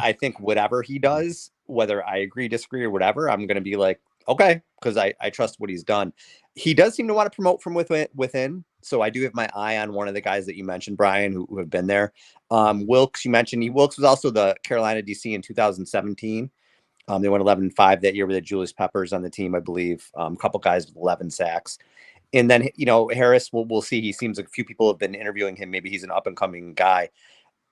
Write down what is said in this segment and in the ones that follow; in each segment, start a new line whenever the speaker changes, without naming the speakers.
I think whatever he does, whether I agree, disagree, or whatever, I'm going to be like, okay, because I trust what he's done. He does seem to want to promote from within. So I do have my eye on one of the guys that you mentioned, Brian, who have been there. Wilkes, you mentioned. Wilkes was also the Carolina DC in 2017. They went 11-5 that year with Julius Peppers on the team, I believe. A couple guys with 11 sacks. And then, Harris, we'll see. He seems like a few people have been interviewing him. Maybe he's an up and coming guy.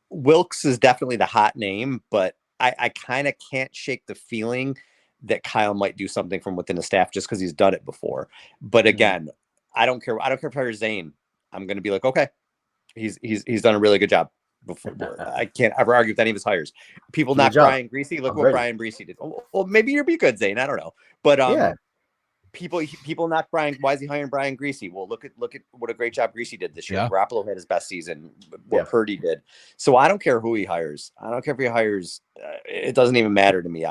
Wilkes is definitely the hot name, but I kind of can't shake the feeling that Kyle might do something from within the staff just because he's done it before. But again, I don't care. I don't care if it's Zane. I'm going to be like, okay, he's done a really good job. Before I can't ever argue with any of his hires. People knock Brian Griese. Look what Brian Griese did. Well, maybe you'll be good, Zane. I don't know, but people knock Brian. Why is he hiring Brian Griese? Well, look at what a great job Griese did this year. Yeah. Garoppolo had his best season. What Purdy did. So I don't care who he hires. I don't care if he hires. It doesn't even matter to me.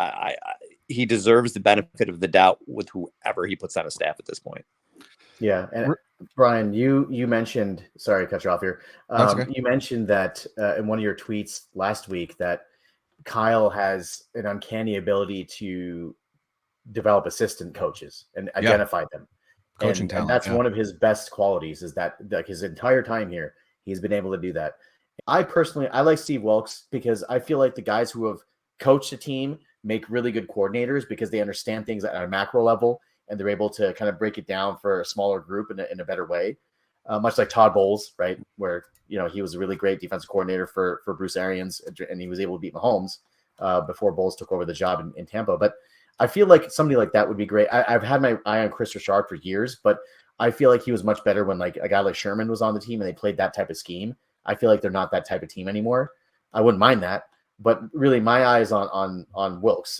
He deserves the benefit of the doubt with whoever he puts on a staff at this point.
Yeah, and Brian, you mentioned. Sorry to cut you off here. Okay. You mentioned that in one of your tweets last week that Kyle has an uncanny ability to develop assistant coaches and identify them. Coaching talent. And that's one of his best qualities is that like his entire time here, he's been able to do that. I like Steve Wilkes because I feel like the guys who have coached a team make really good coordinators because they understand things at a macro level and they're able to kind of break it down for a smaller group in a better way. Much like Todd Bowles, right? Where, he was a really great defensive coordinator for Bruce Arians and he was able to beat Mahomes before Bowles took over the job in Tampa. But I feel like somebody like that would be great. I've had my eye on Chris Richard for years, but I feel like he was much better when like a guy like Sherman was on the team and they played that type of scheme. I feel like they're not that type of team anymore. I wouldn't mind that, but really my eyes on Wilkes.